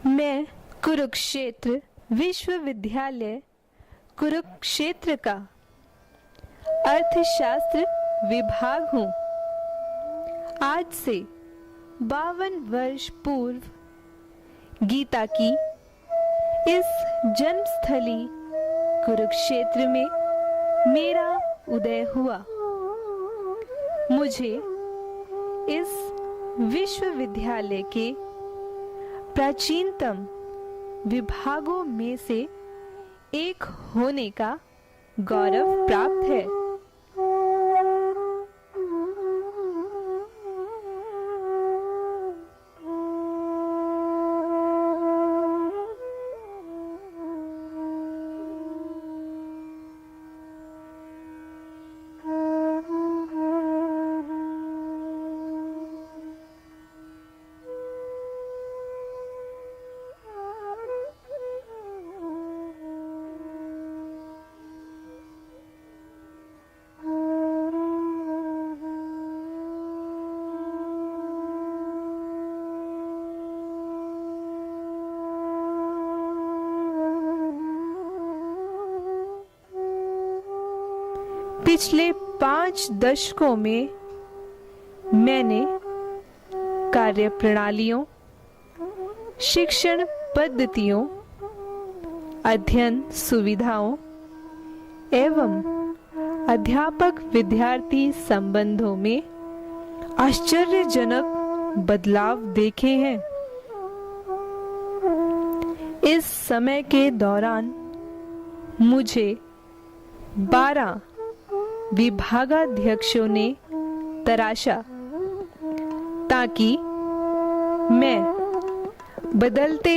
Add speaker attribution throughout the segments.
Speaker 1: मैं कुरुक्षेत्र विश्वविद्यालय कुरुक्षेत्र का अर्थशास्त्र विभाग हूँ। आज से 52 वर्ष पूर्व गीता की इस जन्मस्थली कुरुक्षेत्र में मेरा उदय हुआ। मुझे इस विश्वविद्यालय के प्राचीनतम विभागों में से एक होने का गौरव प्राप्त है। पिछले 5 दशकों में मैंने कार्यप्रणालियों, शिक्षण पद्धतियों, अध्ययन सुविधाओं एवं अध्यापक विद्यार्थी संबंधों में आश्चर्यजनक बदलाव देखे हैं। इस समय के दौरान मुझे 12 विभागाध्यक्षों ने तराशा ताकि मैं बदलते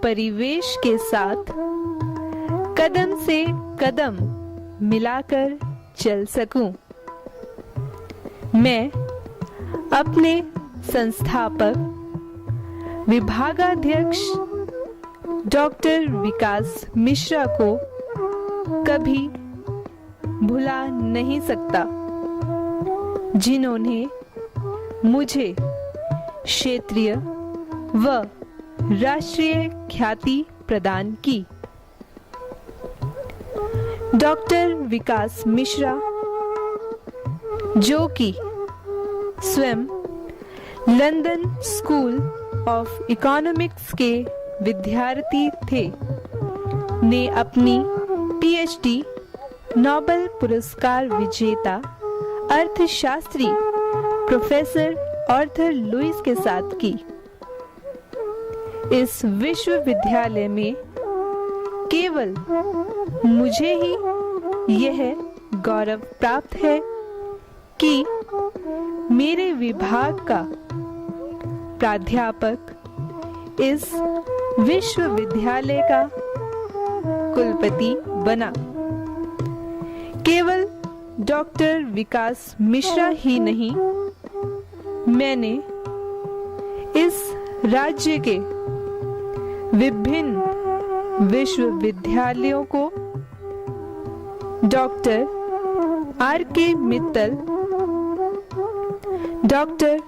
Speaker 1: परिवेश के साथ कदम से कदम मिलाकर चल सकूं। मैं अपने संस्थापक विभागाध्यक्ष डॉक्टर विकास मिश्रा को कभी भुला नहीं सकता, जिन्होंने मुझे क्षेत्रीय व राष्ट्रीय ख्याति प्रदान की। डॉक्टर विकास मिश्रा, जो कि स्वयं लंदन स्कूल ऑफ इकोनॉमिक्स के विद्यार्थी थे, ने अपनी पीएचडी नोबेल पुरस्कार विजेता अर्थशास्त्री प्रोफेसर आर्थर लुईस के साथ की। इस विश्वविद्यालय में केवल मुझे ही यह गौरव प्राप्त है कि मेरे विभाग का प्राध्यापक इस विश्वविद्यालय का कुलपति बना। केवल डॉक्टर विकास मिश्रा ही नहीं, मैंने इस राज्य के विभिन्न विश्वविद्यालयों को doctor R K. Mittal, doctor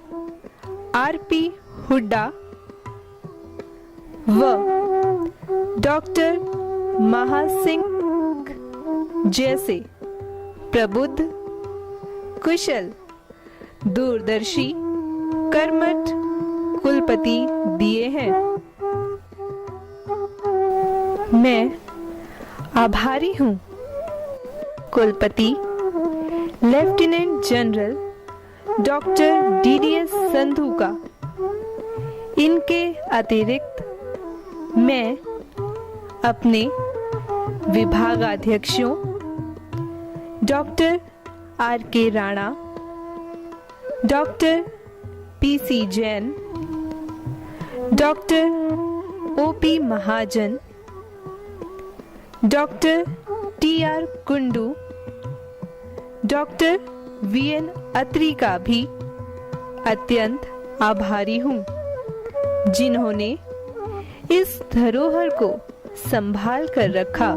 Speaker 1: R P. Hooda व डॉक्टर महासिंह जैसे प्रबुद्ध, कुशल, दूरदर्शी, कर्मठ कुलपति दिए हैं। मैं आभारी हूँ कुलपति lieutenant general doctor DDS Sandhu का। इनके अतिरिक्त मैं अपने विभागाध्यक्षों doctor R K. Rana, doctor P C. Jain, doctor O P. Mahajan, doctor T R. Kundu, doctor V N. Atri का भी अत्यंत आभारी हूँ, जिन्होंने इस धरोहर को संभाल कर रखा।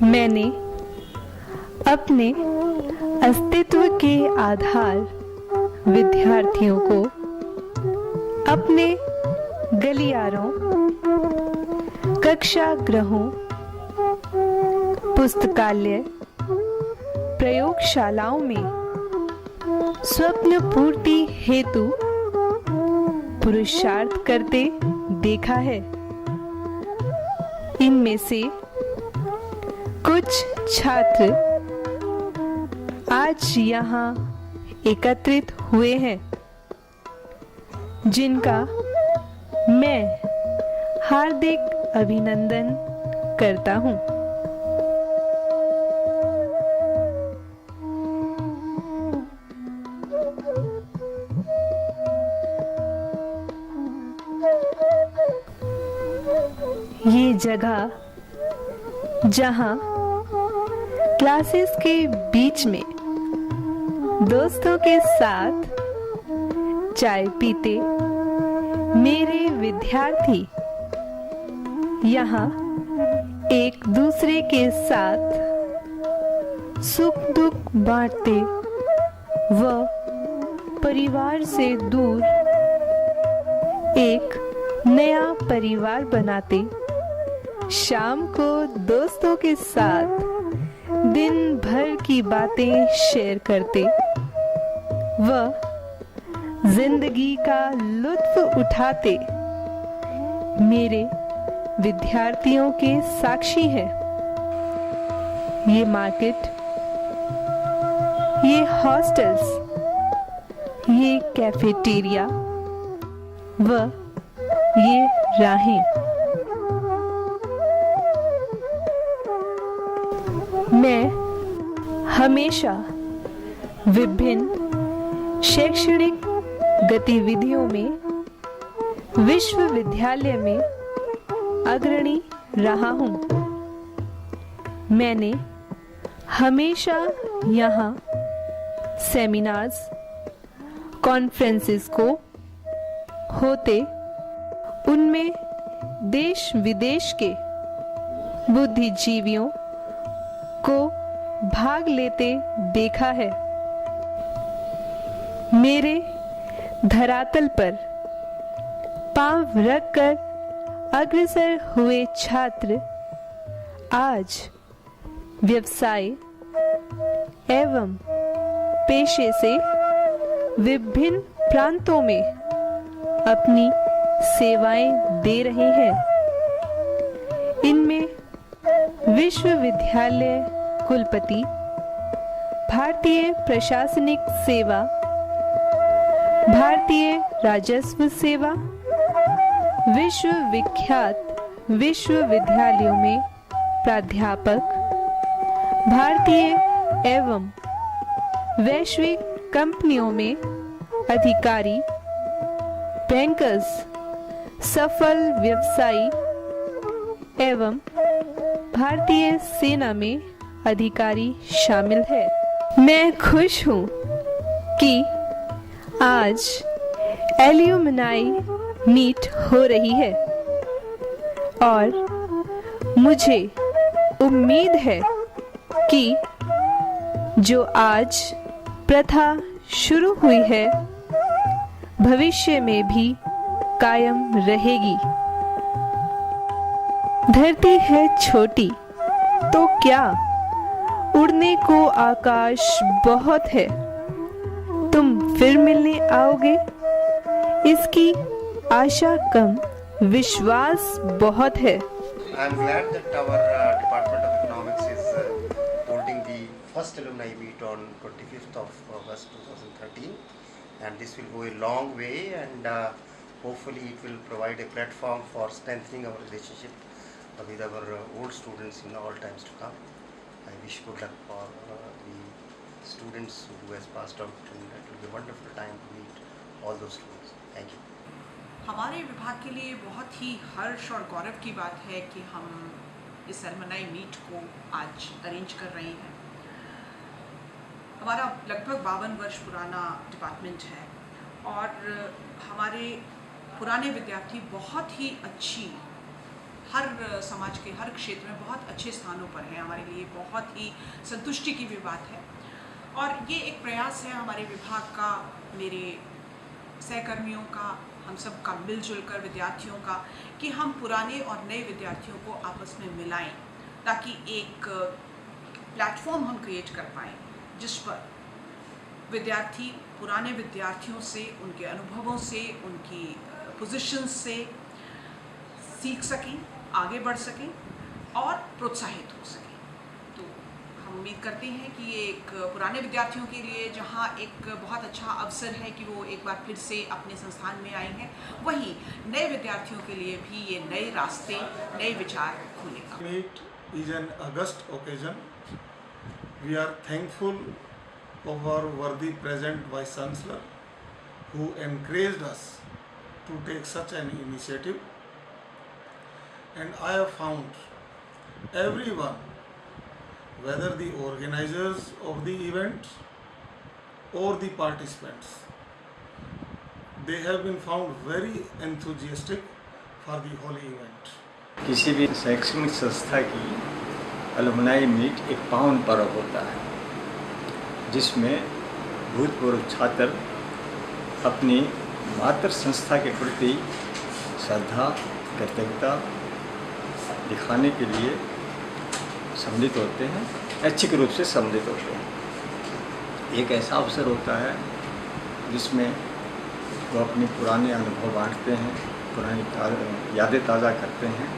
Speaker 1: मैंने अपने अस्तित्व के आधार विद्यार्थियों को अपने गलियारों, कक्षा गृहों, पुस्तकालय, प्रयोगशालाओं में स्वप्न पूर्ति हेतु पुरुषार्थ करते देखा है। इनमें से कुछ छात्र आज यहाँ एकत्रित हुए हैं, जिनका मैं हार्दिक अभिनंदन करता हूँ। ये जगह जहाँ क्लासेस के बीच में दोस्तों के साथ चाय पीते मेरे विद्यार्थी यहाँ एक दूसरे के साथ सुख दुख बांटते व परिवार से दूर एक नया परिवार बनाते, शाम को दोस्तों के साथ दिन भर की बातें शेयर करते व जिंदगी का लुत्फ उठाते मेरे विद्यार्थियों के साक्षी हैं। ये मार्केट, ये हॉस्टल्स, ये कैफेटेरिया व ये राहें मैं हमेशा विभिन्न शैक्षणिक गतिविधियों में विश्वविद्यालय में अग्रणी रहा हूँ। मैंने हमेशा यहाँ सेमिनार्स, कॉन्फ्रेंसेस को होते उनमें देश विदेश के बुद्धिजीवियों को भाग लेते देखा है। मेरे धरातल पर पांव रखकर अग्रसर हुए छात्र आज व्यवसाय एवं पेशे से विभिन्न प्रांतों में अपनी सेवाएं दे रहे हैं। इनमें विश्वविद्यालय कुलपति, भारतीय प्रशासनिक सेवा, भारतीय राजस्व सेवा, विश्वविख्यात विश्वविद्यालयों में प्राध्यापक, भारतीय एवं वैश्विक कंपनियों में अधिकारी, बैंकर्स, सफल व्यवसायी एवं भारतीय सेना में अधिकारी शामिल है। मैं खुश हूँ कि आज एल्यूमनाई मीट हो रही है और मुझे उम्मीद है कि जो आज प्रथा शुरू हुई है भविष्य में भी कायम रहेगी। धरती है छोटी तो क्या, उड़ने को आकाश बहुत है। तुम फिर मिलने आओगे, इसकी आशा कम, विश्वास बहुत है।
Speaker 2: I am glad that our Department of Economics is holding the first alumni meet on 25th of August 2013, and this will go a long way, and hopefully it will provide a platform for strengthening our relationship with our old students in all times to come. I wish good luck for the students who has passed out, and it will be a wonderful time to meet all those students. Thank you.
Speaker 3: हमारे विभाग के लिए बहुत ही हर्ष और गौरव की बात है कि हम इस एलुमनाई मीट को आज अरेंज कर रहे हैं। हमारा लगभग 52 वर्ष पुराना डिपार्टमेंट है और हमारे पुराने विद्यार्थी बहुत ही अच्छी हर समाज के हर क्षेत्र में बहुत अच्छे स्थानों पर हैं, हमारे लिए बहुत ही संतुष्टि की भी बात है। और ये एक प्रयास है हमारे विभाग का, मेरे सहकर्मियों का, हम सब का मिलजुल कर विद्यार्थियों का, कि हम पुराने और नए विद्यार्थियों को आपस में मिलाएं, ताकि एक प्लेटफॉर्म हम क्रिएट कर पाएँ जिस पर विद्यार्थी पुराने विद्यार्थियों से, उनके अनुभवों से, उनकी पोजीशन से सीख सकें, आगे बढ़ सकें और प्रोत्साहित हो सकें। तो हम उम्मीद करते हैं कि ये एक पुराने विद्यार्थियों के लिए जहां एक बहुत अच्छा अवसर है कि वो एक बार फिर से अपने संस्थान में आए हैं, वहीं नए विद्यार्थियों के लिए भी ये नए रास्ते, नए विचार खोलेगा।
Speaker 4: Meet is an august occasion. We are thankful of our worthy present Vice Chancellor who encouraged us to take such an initiative, and I have found everyone, whether the organizers of the event or the participants, they have been found very enthusiastic for the whole event.
Speaker 5: किसी भी शैक्षणिक संस्था की alumni meet एक पावन पर्व होता है, जिसमें भूतपूर्व छात्र अपनी मातृ संस्था के प्रति श्रद्धा, कृतज्ञता दिखाने के लिए सम्मिलित होते हैं, ऐच्छिक रूप से सम्मिलित होते हैं। एक ऐसा अवसर होता है जिसमें वो अपने पुराने अनुभव बांटते हैं, पुरानी यादें ताज़ा करते हैं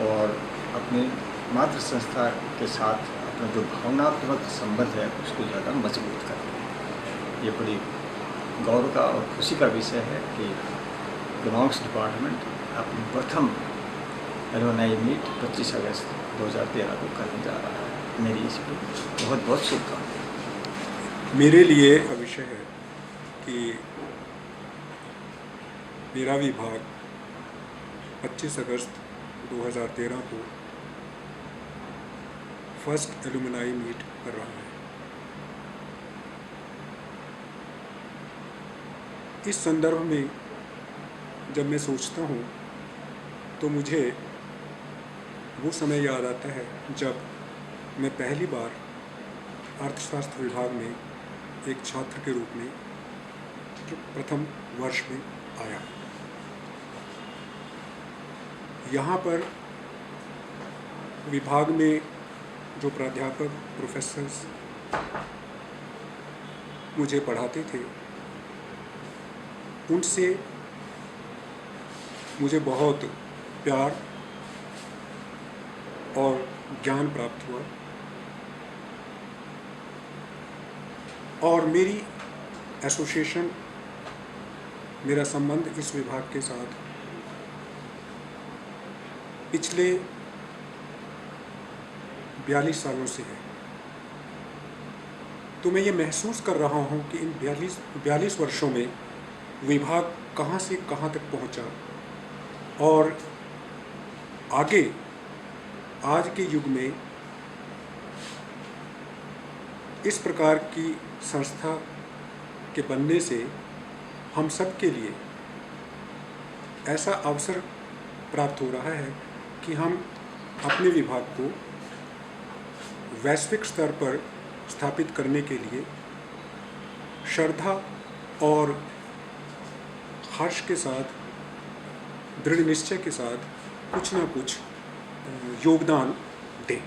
Speaker 5: और अपनी मातृ संस्था के साथ अपना जो भावनात्मक संबंध है उसको ज़्यादा मजबूत करते हैं। ये बड़ी गौरव का और खुशी का विषय है कि इकोनॉमिक्स डिपार्टमेंट अपनी प्रथम अलुमनाई मीट 25 अगस्त 2013 को करने जा रहा है। मेरी इसमें बहुत बहुत शुभकामनाएं।
Speaker 6: मेरे लिए का विषय है कि मेरा विभाग 25 अगस्त 2013 को फर्स्ट एलुमनाई मीट कर रहा है। इस संदर्भ में जब मैं सोचता हूँ तो मुझे वो समय याद आता है जब मैं पहली बार अर्थशास्त्र विभाग में एक छात्र के रूप में जो प्रथम वर्ष में आया। यहाँ पर विभाग में जो प्राध्यापक, प्रोफेसर्स मुझे पढ़ाते थे, उनसे मुझे बहुत प्यार और ज्ञान प्राप्त हुआ और मेरी एसोसिएशन, मेरा संबंध इस विभाग के साथ पिछले 42 सालों से है। तो मैं ये महसूस कर रहा हूँ कि इन 42 वर्षों में विभाग कहाँ से कहाँ तक पहुँचा और आगे आज के युग में इस प्रकार की संस्था के बनने से हम सब के लिए ऐसा अवसर प्राप्त हो रहा है कि हम अपने विभाग को वैश्विक स्तर पर स्थापित करने के लिए श्रद्धा और हर्ष के साथ, दृढ़ निश्चय के साथ कुछ ना कुछ योगदान दें।